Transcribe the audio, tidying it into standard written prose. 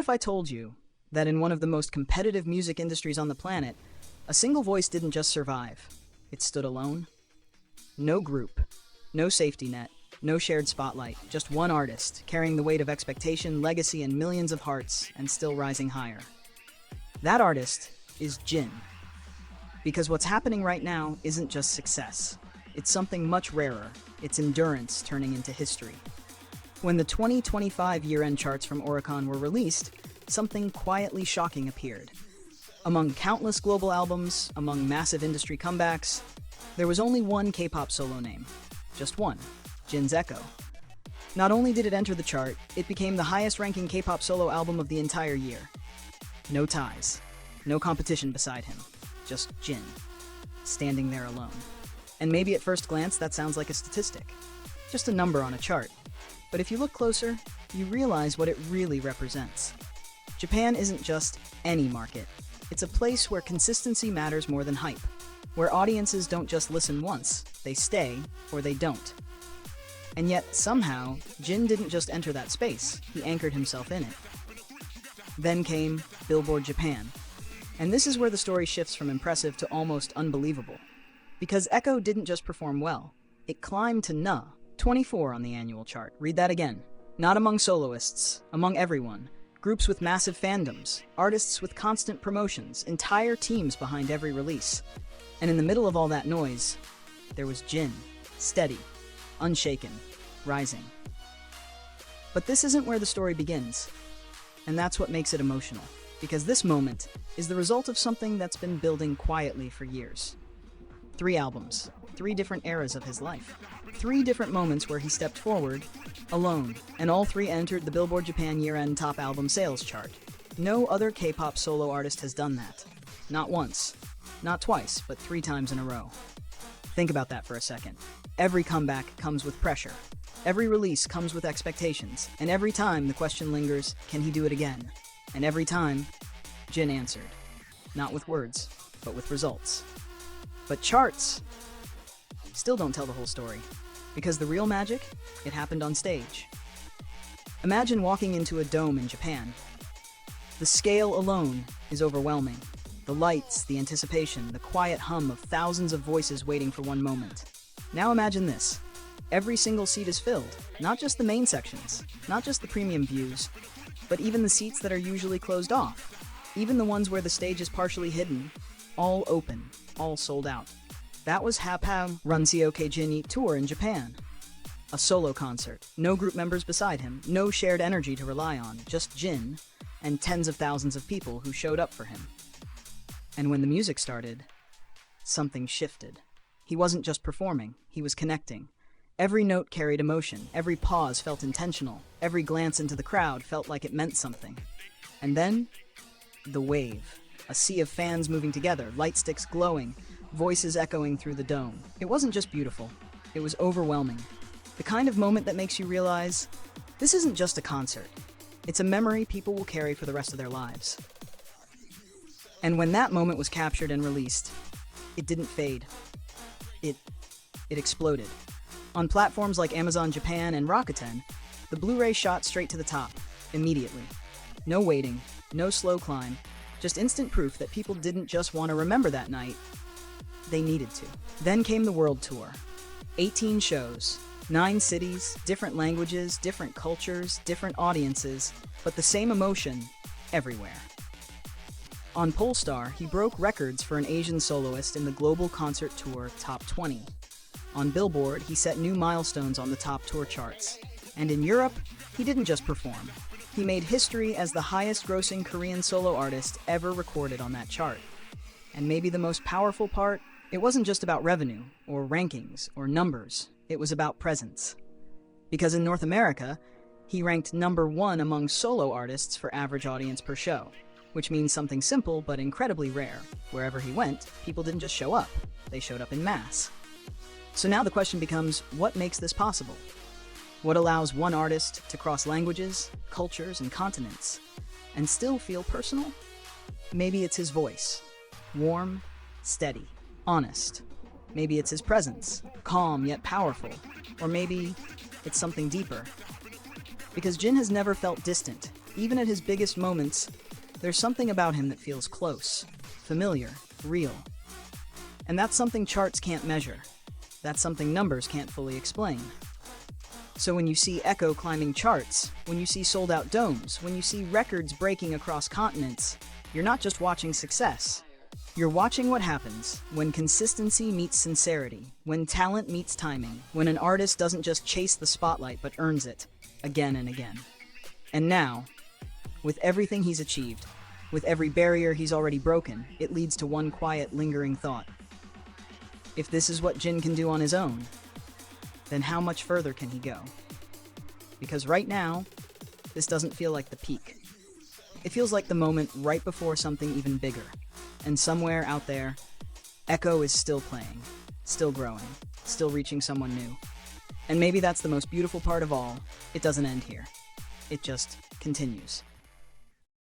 if I told you that in one of the most competitive music industries on the planet, a single voice didn't just survive, it stood alone? No group, no safety net, no shared spotlight, just one artist, carrying the weight of expectation, legacy, and millions of hearts, and still rising higher. That artist is Jin. Because what's happening right now isn't just success. It's something much rarer. It's endurance turning into history. When the 2025 year-end charts from Oricon were released, something quietly shocking appeared. Among countless global albums, among massive industry comebacks, there was only one K-pop solo name. Just one. Jin's Echo. Not only did it enter the chart, it became the highest-ranking K-pop solo album of the entire year. No ties. No competition beside him. Just Jin. Standing there alone. And maybe at first glance that sounds like a statistic. Just a number on a chart. But if you look closer, you realize what it really represents. Japan isn't just any market. It's a place where consistency matters more than hype. Where audiences don't just listen once, they stay, or they don't. And yet, somehow, Jin didn't just enter that space, he anchored himself in it. Then came Billboard Japan. And this is where the story shifts from impressive to almost unbelievable. Because Echo didn't just perform well, it climbed to No. 24 on the annual chart. Read that again. Not among soloists, among everyone. Groups with massive fandoms, artists with constant promotions, entire teams behind every release. And in the middle of all that noise, there was Jin, steady, unshaken, rising. But this isn't where the story begins. And that's what makes it emotional. Because this moment is the result of something that's been building quietly for years. 3 albums, 3 different eras of his life. 3 different moments where he stepped forward, alone, and all 3 entered the Billboard Japan year-end top album sales chart. No other K-pop solo artist has done that. Not once, not twice, but 3 times in a row. Think about that for a second. Every comeback comes with pressure. Every release comes with expectations. And every time the question lingers, can he do it again? And every time, Jin answered. Not with words, but with results. But charts still don't tell the whole story. Because the real magic, it happened on stage. Imagine walking into a dome in Japan. The scale alone is overwhelming. The lights, the anticipation, the quiet hum of thousands of voices waiting for one moment. Now imagine this. Every single seat is filled. Not just the main sections, not just the premium views, but even the seats that are usually closed off. Even the ones where the stage is partially hidden. All open, all sold out. That was Hapam Runsio Keijini tour in Japan. A solo concert, no group members beside him, no shared energy to rely on, just Jin and tens of thousands of people who showed up for him. And when the music started, something shifted. He wasn't just performing, he was connecting. Every note carried emotion, every pause felt intentional, every glance into the crowd felt like it meant something. And then, the wave. A sea of fans moving together, light sticks glowing, voices echoing through the dome. It wasn't just beautiful, it was overwhelming. The kind of moment that makes you realize, this isn't just a concert. It's a memory people will carry for the rest of their lives. And when that moment was captured and released, it didn't fade. It exploded. On platforms like Amazon Japan and Rakuten, the Blu-ray shot straight to the top, immediately. No waiting, no slow climb, just instant proof that people didn't just want to remember that night, they needed to. Then came the world tour. 18 shows, 9 cities, different languages, different cultures, different audiences, but the same emotion everywhere. On Polestar, he broke records for an Asian soloist in the Global Concert Tour Top 20. On Billboard, he set new milestones on the top tour charts. And in Europe, he didn't just perform. He made history as the highest-grossing Korean solo artist ever recorded on that chart. And maybe the most powerful part, it wasn't just about revenue, or rankings, or numbers. It was about presence. Because in North America, he ranked number 1 among solo artists for average audience per show, which means something simple but incredibly rare. Wherever he went, people didn't just show up, they showed up in mass. So now the question becomes, what makes this possible? What allows one artist to cross languages, cultures, and continents, and still feel personal? Maybe it's his voice. Warm, steady, honest. Maybe it's his presence, calm yet powerful. Or maybe it's something deeper. Because Jin has never felt distant. even at his biggest moments, there's something about him that feels close, familiar, real. And that's something charts can't measure. That's something numbers can't fully explain. So when you see Echo climbing charts, when you see sold-out domes, when you see records breaking across continents, you're not just watching success. You're watching what happens when consistency meets sincerity, when talent meets timing, when an artist doesn't just chase the spotlight but earns it, again and again. And now, with everything he's achieved, with every barrier he's already broken, it leads to one quiet, lingering thought. If this is what Jin can do on his own, then how much further can he go? Because right now, this doesn't feel like the peak. It feels like the moment right before something even bigger. And somewhere out there, Echo is still playing, still growing, still reaching someone new. And maybe that's the most beautiful part of all. It doesn't end here. It just continues.